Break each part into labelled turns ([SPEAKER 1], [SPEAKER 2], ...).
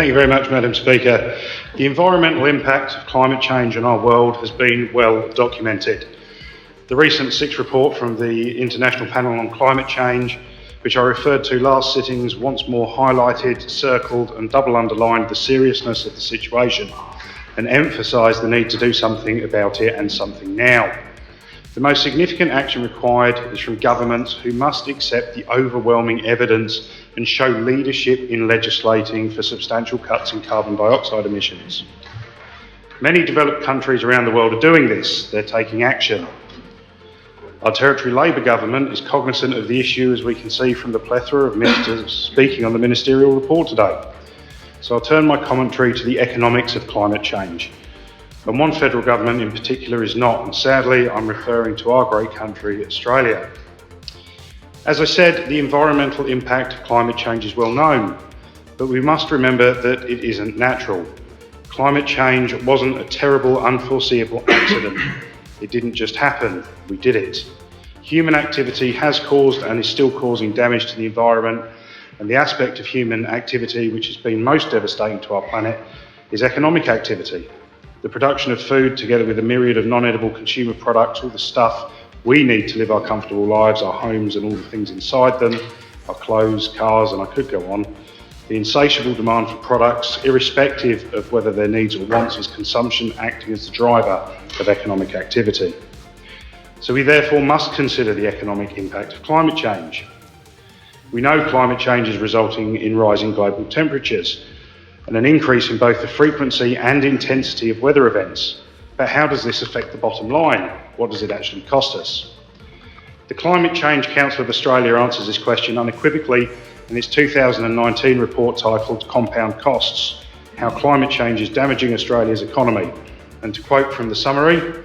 [SPEAKER 1] Thank you very much, Madam Speaker. The environmental impact of climate change on our world has been well documented. The recent sixth report from the International Panel on Climate Change, which I referred to last sittings, once more highlighted, circled and double underlined the seriousness of the situation and emphasised the need to do something about it, and something now. The most significant action required is from governments, who must accept the overwhelming evidence and show leadership in legislating for substantial cuts in carbon dioxide emissions. Many developed countries around the world are doing this. They're taking action. Our Territory Labor government is cognisant of the issue, as we can see from the plethora of ministers speaking on the ministerial report today. So I'll turn my commentary to the economics of climate change. And one federal government in particular is not, and sadly I'm referring to our great country, Australia. As I said, the environmental impact of climate change is well known, but we must remember that it isn't natural. Climate change wasn't a terrible, unforeseeable accident. It didn't just happen, we did it. Human activity has caused and is still causing damage to the environment, and the aspect of human activity which has been most devastating to our planet is economic activity. The production of food, together with a myriad of non-edible consumer products, all the stuff we need to live our comfortable lives, our homes and all the things inside them, our clothes, cars, and I could go on. The insatiable demand for products, irrespective of whether their needs or wants, is consumption acting as the driver of economic activity. So we therefore must consider the economic impact of climate change. We know climate change is resulting in rising global temperatures and an increase in both the frequency and intensity of weather events. But how does this affect the bottom line? What does it actually cost us? The Climate Change Council of Australia answers this question unequivocally in its 2019 report titled Compound Costs: How Climate Change is Damaging Australia's Economy. And to quote from the summary,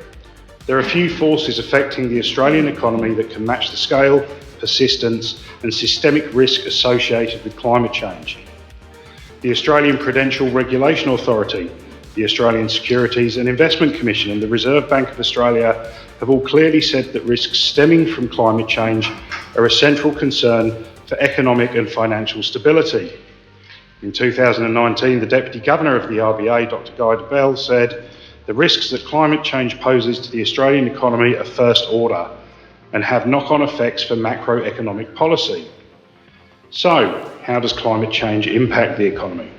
[SPEAKER 1] there are few forces affecting the Australian economy that can match the scale, persistence and systemic risk associated with climate change. The Australian Prudential Regulation Authority, the Australian Securities and Investment Commission and the Reserve Bank of Australia have all clearly said that risks stemming from climate change are a central concern for economic and financial stability. In 2019, the Deputy Governor of the RBA, Dr. Guy Debelle, said, "The risks that climate change poses to the Australian economy are first order and have knock-on effects for macroeconomic policy." So, how does climate change impact the economy?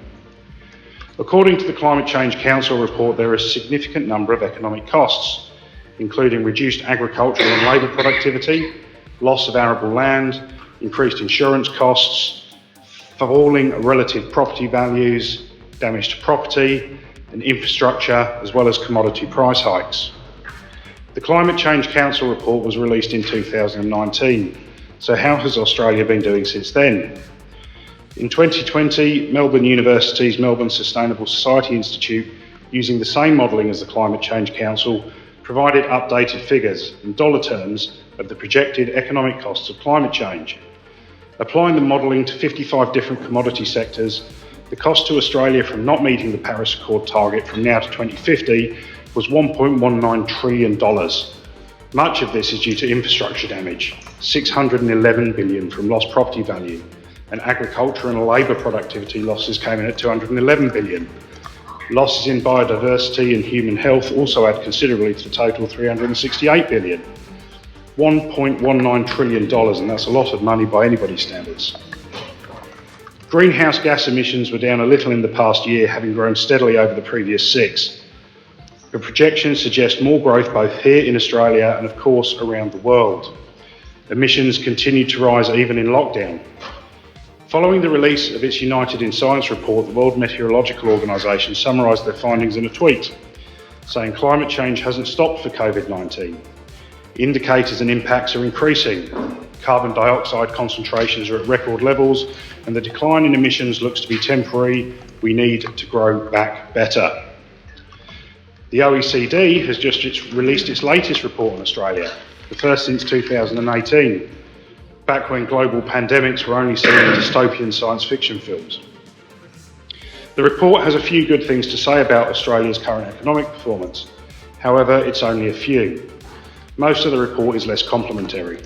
[SPEAKER 1] According to the Climate Change Council report, there are a significant number of economic costs, including reduced agricultural and labour productivity, loss of arable land, increased insurance costs, falling relative property values, damage to property and infrastructure, as well as commodity price hikes. The Climate Change Council report was released in 2019. So how has Australia been doing since then? In 2020, Melbourne University's Melbourne Sustainable Society Institute, using the same modelling as the Climate Change Council, provided updated figures in dollar terms of the projected economic costs of climate change. Applying the modelling to 55 different commodity sectors, the cost to Australia from not meeting the Paris Accord target from now to 2050 was $1.19 trillion. Much of this is due to infrastructure damage, $611 billion from lost property value, and agriculture and labour productivity losses came in at $211 billion. Losses in biodiversity and human health also add considerably to the total $368 billion. $1.19 trillion, and that's a lot of money by anybody's standards. Greenhouse gas emissions were down a little in the past year, having grown steadily over the previous 6. The projections suggest more growth both here in Australia and of course around the world. Emissions continue to rise even in lockdown. Following the release of its United in Science report, the World Meteorological Organization summarised their findings in a tweet, saying climate change hasn't stopped for COVID-19. Indicators and impacts are increasing. Carbon dioxide concentrations are at record levels and the decline in emissions looks to be temporary. We need to grow back better. The OECD has just released its latest report on Australia, the first since 2018, back when global pandemics were only seen in dystopian science fiction films. The report has a few good things to say about Australia's current economic performance. However, it's only a few. Most of the report is less complimentary.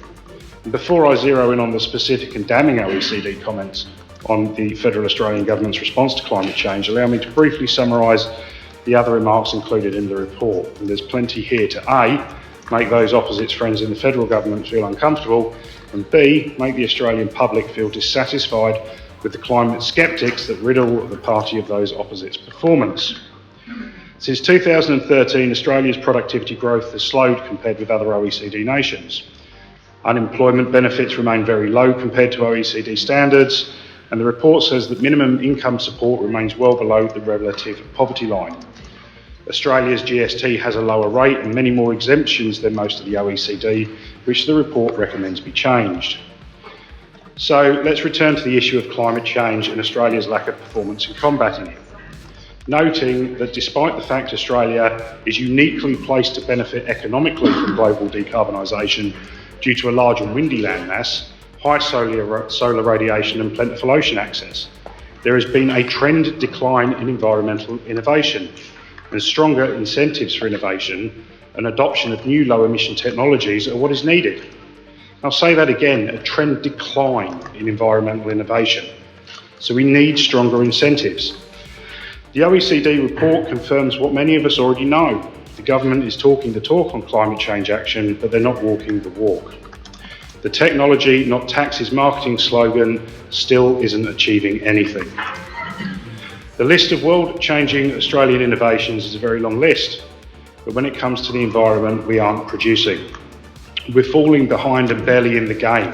[SPEAKER 1] And before I zero in on the specific and damning OECD comments, on the Federal Australian Government's response to climate change, allow me to briefly summarise the other remarks included in the report. And there's plenty here to A, make those opposites friends in the Federal Government feel uncomfortable, and B, make the Australian public feel dissatisfied with the climate sceptics that riddle the party of those opposites' performance. Since 2013, Australia's productivity growth has slowed compared with other OECD nations. Unemployment benefits remain very low compared to OECD standards, and the report says that minimum income support remains well below the relative poverty line. Australia's GST has a lower rate and many more exemptions than most of the OECD, which the report recommends be changed. So let's return to the issue of climate change and Australia's lack of performance in combating it. Noting that despite the fact Australia is uniquely placed to benefit economically from global decarbonisation due to a large and windy landmass, high solar radiation and plentiful ocean access, there has been a trend decline in environmental innovation, and stronger incentives for innovation and adoption of new low-emission technologies are what is needed. I'll say that again, a trend decline in environmental innovation. So we need stronger incentives. The OECD report confirms what many of us already know. The government is talking the talk on climate change action, but they're not walking the walk. The technology, not taxes marketing slogan still isn't achieving anything. The list of world-changing Australian innovations is a very long list, but when it comes to the environment, we aren't producing. We're falling behind and barely in the game.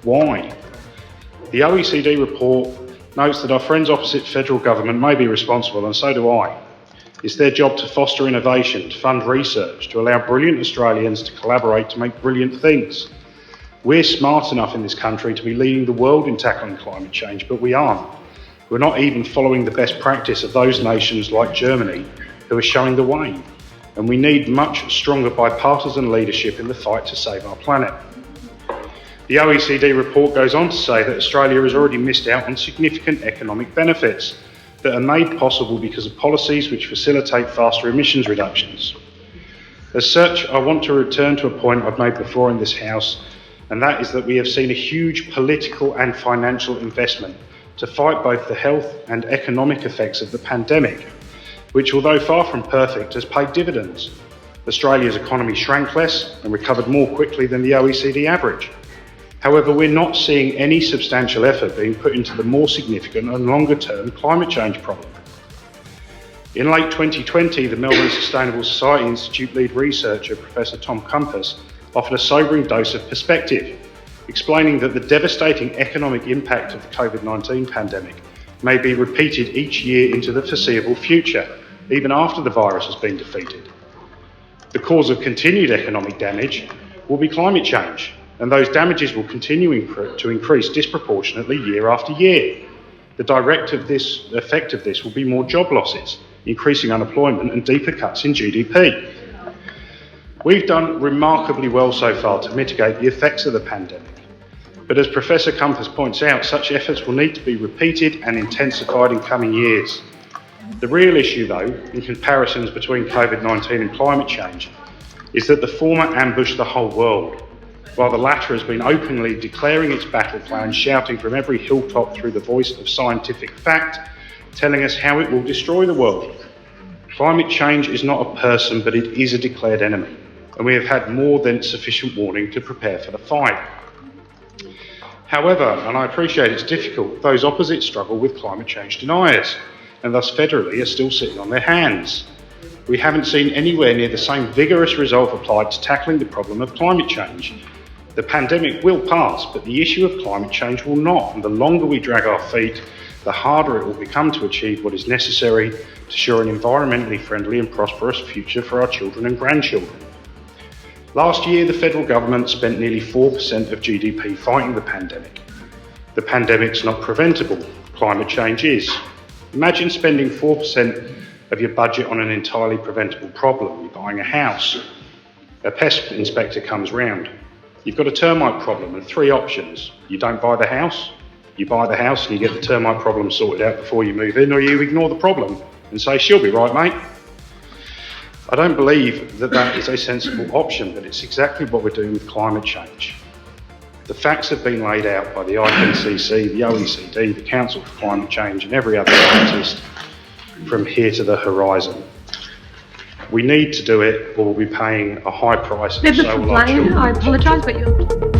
[SPEAKER 1] Why? The OECD report notes that our friends opposite federal government may be responsible, and so do I. It's their job to foster innovation, to fund research, to allow brilliant Australians to collaborate to make brilliant things. We're smart enough in this country to be leading the world in tackling climate change, but we aren't. We're not even following the best practice of those nations like Germany who are showing the way. And we need much stronger bipartisan leadership in the fight to save our planet. The OECD report goes on to say that Australia has already missed out on significant economic benefits that are made possible because of policies which facilitate faster emissions reductions. As such, I want to return to a point I've made before in this House, and that is that we have seen a huge political and financial investment to fight both the health and economic effects of the pandemic, which, although far from perfect, has paid dividends. Australia's economy shrank less and recovered more quickly than the OECD average. However, we're not seeing any substantial effort being put into the more significant and longer-term climate change problem. In late 2020, the Melbourne Sustainable Society Institute lead researcher, Professor Tom Compass, offered a sobering dose of perspective, explaining that the devastating economic impact of the COVID-19 pandemic may be repeated each year into the foreseeable future, even after the virus has been defeated. The cause of continued economic damage will be climate change, and those damages will continue to increase disproportionately year after year. The direct effect of this will be more job losses, increasing unemployment and deeper cuts in GDP. We've done remarkably well so far to mitigate the effects of the pandemic. But as Professor Compass points out, such efforts will need to be repeated and intensified in coming years. The real issue, though, in comparisons between COVID-19 and climate change, is that the former ambushed the whole world, while the latter has been openly declaring its battle plan, shouting from every hilltop through the voice of scientific fact, telling us how it will destroy the world. Climate change is not a person, but it is a declared enemy, and we have had more than sufficient warning to prepare for the fight. However, and I appreciate it's difficult, those opposite struggle with climate change deniers, and thus federally are still sitting on their hands. We haven't seen anywhere near the same vigorous resolve applied to tackling the problem of climate change. The pandemic will pass, but the issue of climate change will not, and the longer we drag our feet, the harder it will become to achieve what is necessary to ensure an environmentally friendly and prosperous future for our children and grandchildren. Last year, the federal government spent nearly 4% of GDP fighting the pandemic. The pandemic's not preventable, climate change is. Imagine spending 4% of your budget on an entirely preventable problem. You're buying a house. A pest inspector comes round. You've got a termite problem and 3 options. You don't buy the house, you buy the house and you get the termite problem sorted out before you move in, or you ignore the problem and say, she'll be right, mate. I don't believe that that is a sensible option, but it's exactly what we're doing with climate change. The facts have been laid out by the IPCC, the OECD, the Council for Climate Change and every other scientist from here to the horizon. We need to do it or we'll be paying a high price.
[SPEAKER 2] Member for Blaine, I apologise, but you're...